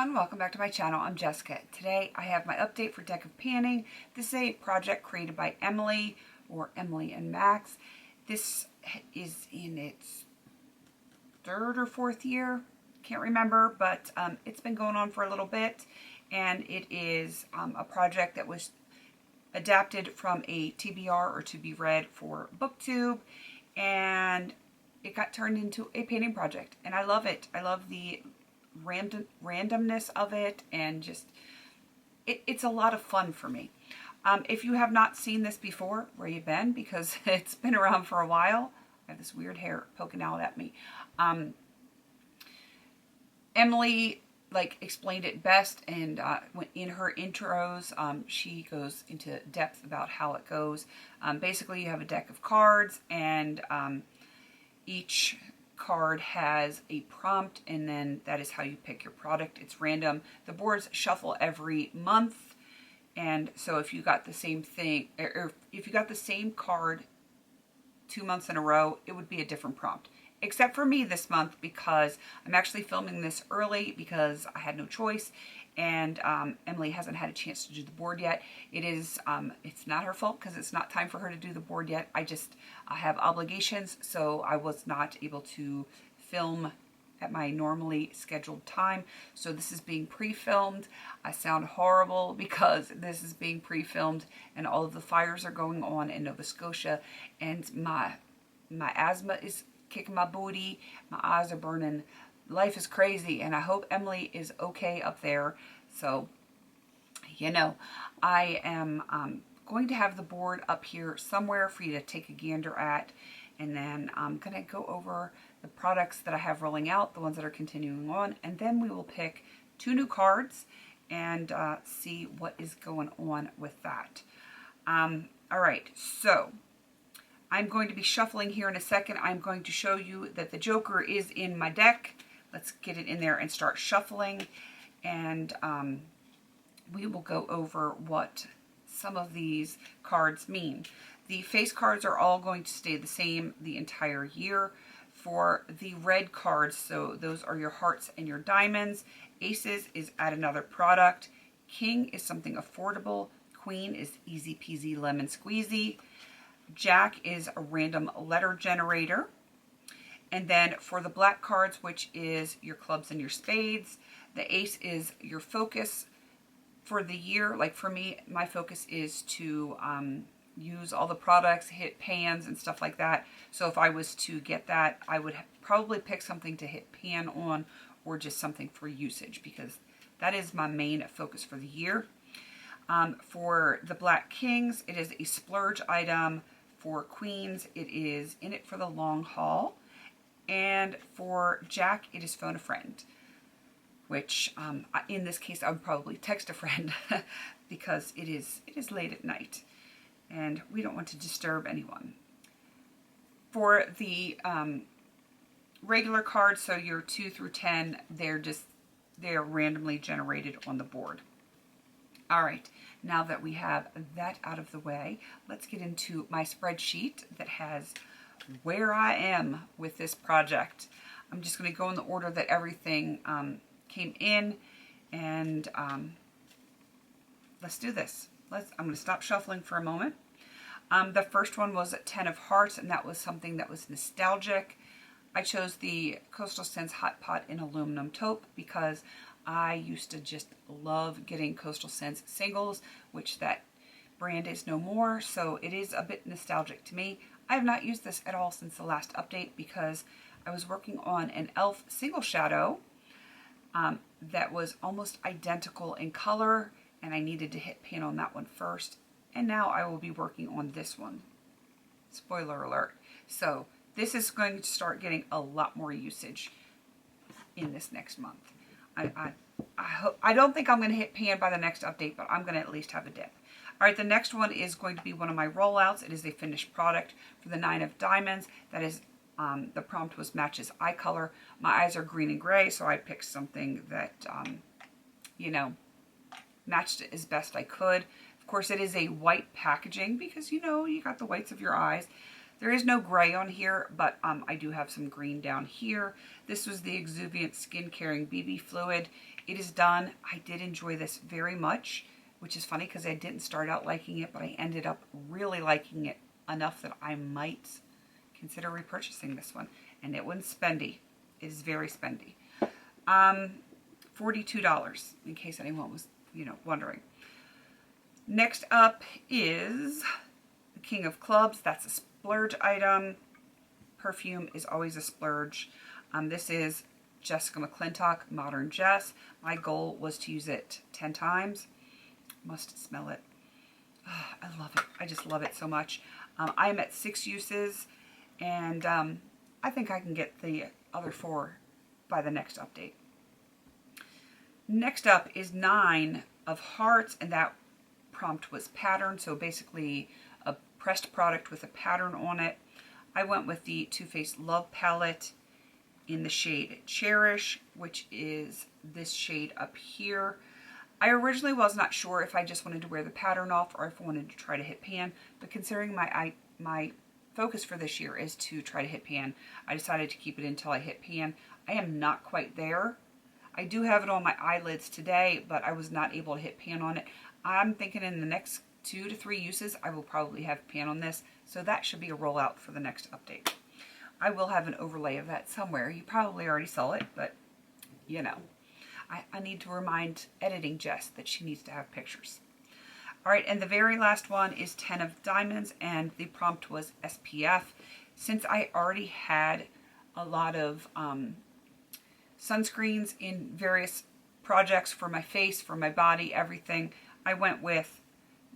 everyone, welcome back to my channel. I'm Jessica. Today I have my update for Deck of Panning. This is a project created by Emily, or Emily and Max. This is in its third or fourth year, can't remember, but it's been going on for a little bit, and it is a project that was adapted from a TBR, or to be read, for BookTube, and it got turned into a painting project, and I love it. I love the randomness of it, and just it's a lot of fun for me. If you have not seen this before, where you been? Because it's been around for a while. I have this weird hair poking out at me. Emily explained it best, and in her intros she goes into depth about how it goes. Basically, you have a deck of cards, and each card has a prompt, and then that is how you pick your product. It's random. The boards shuffle every month, and so if you got the same thing, or if you got the same card 2 months in a row, it would be a different prompt. Except for me this month, because I'm actually filming this early because I had no choice, and Emily hasn't had a chance to do the board yet. It's not her fault, because it's not time for her to do the board yet. I have obligations, so I was not able to film at my normally scheduled time. So this is being pre-filmed. I sound horrible because this is being pre-filmed, and all of the fires are going on in Nova Scotia, and my asthma is kicking my booty. My eyes are burning. Life is crazy, and I hope Emily is okay up there. So, I am going to have the board up here somewhere for you to take a gander at, and then I'm going to go over the products that I have rolling out, the ones that are continuing on, and then we will pick 2 new cards and see what is going on with that. All right, so I'm going to be shuffling here in a second. I'm going to show you that the Joker is in my deck. Let's get it in there and start shuffling, and we will go over what some of these cards mean. The face cards are all going to stay the same the entire year. For the red cards, so those are your hearts and your diamonds. Aces is add another product. King is something affordable. Queen is easy peasy lemon squeezy. Jack is a random letter generator. And then for the black cards, which is your clubs and your spades, the ace is your focus for the year. Like for me, my focus is to use all the products, hit pans and stuff like that. So if I was to get that, I would probably pick something to hit pan on, or just something for usage, because that is my main focus for the year. For the black kings, it is a splurge item. For queens, it is in it for the long haul. And for Jack, it is phone a friend, which in this case I would probably text a friend because it is late at night and we don't want to disturb anyone. For the regular cards, so your 2 through 10, they're randomly generated on the board. All right, now that we have that out of the way, let's get into my spreadsheet that has where I am with this project. I'm just going to go in the order that everything came in, and let's do this. I'm going to stop shuffling for a moment. The first one was 10 of Hearts, and that was something that was nostalgic. I chose the Coastal Scents Hot Pot in aluminum taupe because I used to just love getting Coastal Scents singles, which that brand is no more, so it is a bit nostalgic to me. I have not used this at all since the last update because I was working on an e.l.f. single shadow that was almost identical in color, and I needed to hit pan on that one first, and now I will be working on this one. Spoiler alert. So this is going to start getting a lot more usage in this next month. I don't think I'm going to hit pan by the next update, but I'm going to at least have a dip. All right, the next one is going to be one of my rollouts. It is a finished product for the 9 of Diamonds. That is, the prompt was matches eye color. My eyes are green and gray, so I picked something that, matched it as best I could. Of course, it is a white packaging because, you got the whites of your eyes. There is no gray on here, but I do have some green down here. This was the Exuviant Skin Caring BB Fluid. It is done. I did enjoy this very much, which is funny because I didn't start out liking it, but I ended up really liking it enough that I might consider repurchasing this one. And it wasn't spendy. It is very spendy. $42, in case anyone was, wondering. Next up is the King of Clubs. That's a splurge item. Perfume is always a splurge. This is Jessica McClintock, Modern Jess. My goal was to use it 10 times. Must smell it. Oh, I love it. I just love it so much. I am at 6 uses, and I think I can get the other 4 by the next update. Next up is 9 of Hearts, and that prompt was pattern, so basically a pressed product with a pattern on it. I went with the Too Faced Love Palette in the shade Cherish, which is this shade up here. I originally was not sure if I just wanted to wear the pattern off or if I wanted to try to hit pan, but considering my focus for this year is to try to hit pan, I decided to keep it until I hit pan. I am not quite there. I do have it on my eyelids today, but I was not able to hit pan on it. I'm thinking in the next 2 to 3 uses, I will probably have pan on this, so that should be a rollout for the next update. I will have an overlay of that somewhere. You probably already saw it, but I need to remind editing Jess that she needs to have pictures. All right, and the very last one is 10 of Diamonds, and the prompt was SPF. Since I already had a lot of sunscreens in various projects for my face, for my body, everything, I went with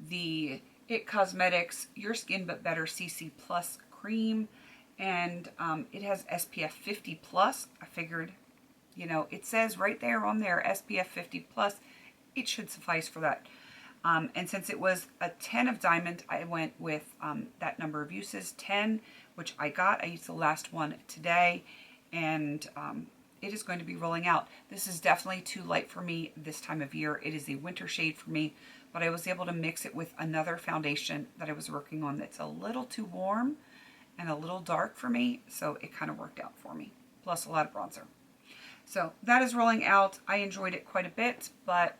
the IT Cosmetics Your Skin But Better CC Plus Cream, and it has SPF 50 plus. I figured, it says right there on there SPF 50 plus. It should suffice for that. And since it was a 10 of Diamond, I went with that number of uses, 10, which I got. I used the last one today, and it is going to be rolling out. This is definitely too light for me this time of year. It is a winter shade for me, but I was able to mix it with another foundation that I was working on that's a little too warm and a little dark for me, so it kind of worked out for me, plus a lot of bronzer. So that is rolling out. I enjoyed it quite a bit, but,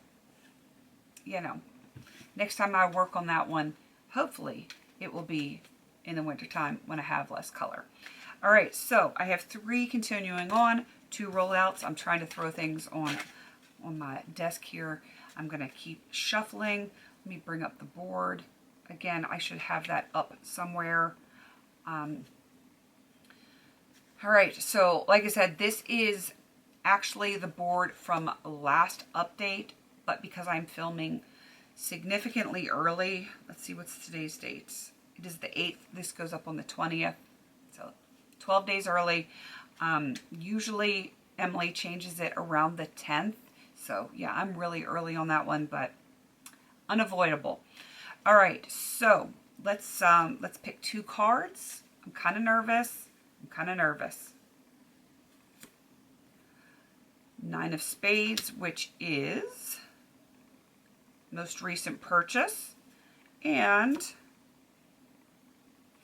next time I work on that one, hopefully it will be in the wintertime when I have less color. All right, so I have 3 continuing on, 2 rollouts. I'm trying to throw things on my desk here. I'm going to keep shuffling. Let me bring up the board. Again, I should have that up somewhere. All right, so like I said, this is actually the board from last update, but because I'm filming significantly early, let's see what's today's dates. It is the 8th. This goes up on the 20th, so 12 days early. Usually Emily changes it around the 10th, so yeah, I'm really early on that one, but unavoidable. All right, so let's pick 2 cards. I'm kind of nervous. 9 of Spades, which is most recent purchase, and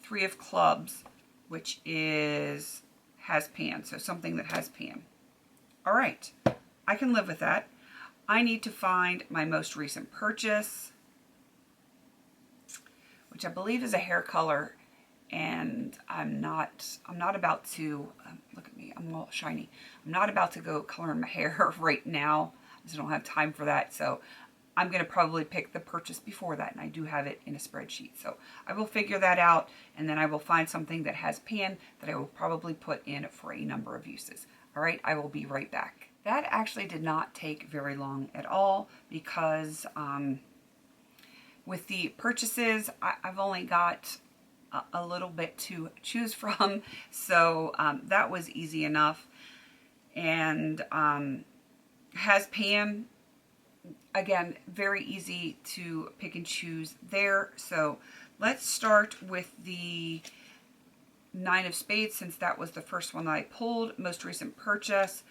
3 of Clubs, which is has pan, so something that has pan. All right, I can live with that. I need to find my most recent purchase, which I believe is a hair color, and I'm not about to, look at me, I'm all shiny. I'm not about to go coloring my hair right now, because I don't have time for that, so I'm going to probably pick the purchase before that, and I do have it in a spreadsheet. So I will figure that out, and then I will find something that has pan that I will probably put in for a number of uses. All right, I will be right back. That actually did not take very long at all, because with the purchases, I've only got a little bit to choose from, so that was easy enough. And has pan, again, very easy to pick and choose there. So let's start with the 9 of Spades, since that was the first one that I pulled, most recent purchase.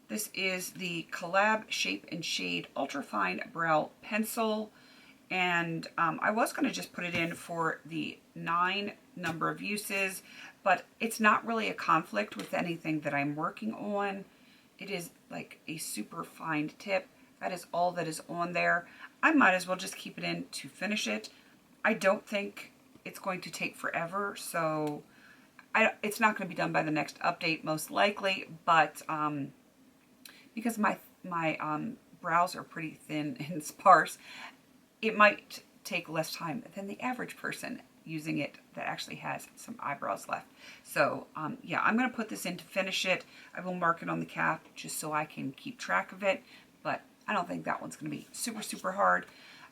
This is the Collab Shape and Shade Ultra Fine Brow Pencil, And I was going to just put it in for the 9 number of uses, but it's not really a conflict with anything that I'm working on. It is like a super fine tip. That is all that is on there. I might as well just keep it in to finish it. I don't think it's going to take forever, so it's not going to be done by the next update most likely, but because my brows are pretty thin and sparse, it might take less time than the average person using it that actually has some eyebrows left. So yeah, I'm going to put this in to finish it. I will mark it on the cap just so I can keep track of it, but I don't think that one's going to be super, super hard.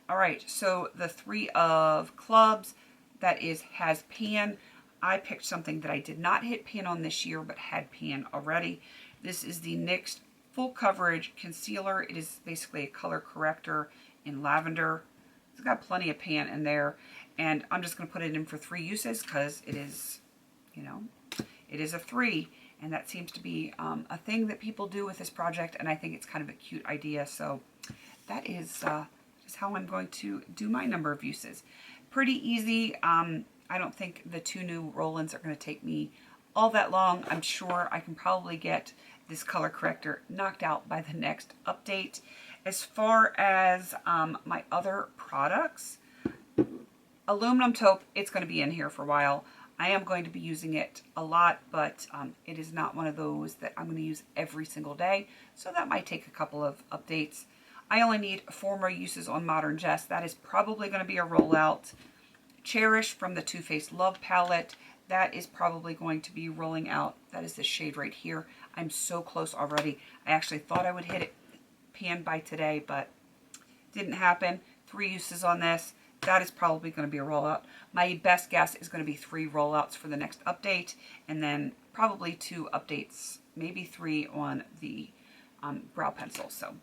All right, so the 3 of clubs, that is has pan. I picked something that I did not hit pan on this year, but had pan already. This is the NYX Full Coverage Concealer. It is basically a color corrector in lavender. It's got plenty of pan in there, and I'm just going to put it in for 3 uses because it is, you know, it is a 3, and that seems to be a thing that people do with this project, and I think it's kind of a cute idea. So that is just how I'm going to do my number of uses. Pretty easy. I don't think the 2 new roll-ins are going to take me all that long. I'm sure I can probably get this color corrector knocked out by the next update. As far as my other products, aluminum taupe, it's going to be in here for a while. I am going to be using it a lot, but it is not one of those that I'm going to use every single day, so that might take a couple of updates. I only need 4 more uses on Modern Jess. That is probably going to be a rollout. Cherish from the Too Faced Love Palette. That is probably going to be rolling out. That is the shade right here. I'm so close already. I actually thought I would hit it pan by today, but didn't happen. 3 uses on this. That is probably going to be a rollout. My best guess is going to be 3 rollouts for the next update, and then probably 2 updates, maybe 3 on the brow pencil. So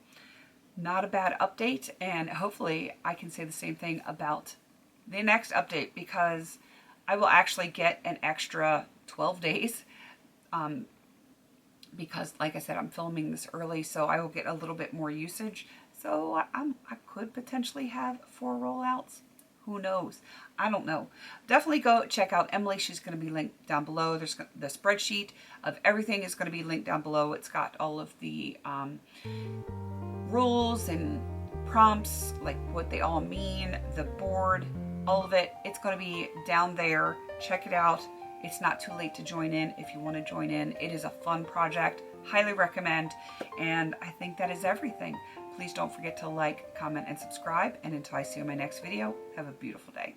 not a bad update, and hopefully I can say the same thing about the next update, because I will actually get an extra 12 days because, like I said, I'm filming this early, so I will get a little bit more usage. So I could potentially have 4 rollouts. Who knows? I don't know. Definitely go check out Emily. She's going to be linked down below. There's the spreadsheet of everything is going to be linked down below. It's got all of the rules and prompts, like what they all mean, the board, all of it. It's going to be down there. Check it out. It's not too late to join in if you want to join in. It is a fun project. Highly recommend. And I think that is everything. Please don't forget to like, comment, and subscribe. And until I see you in my next video, have a beautiful day.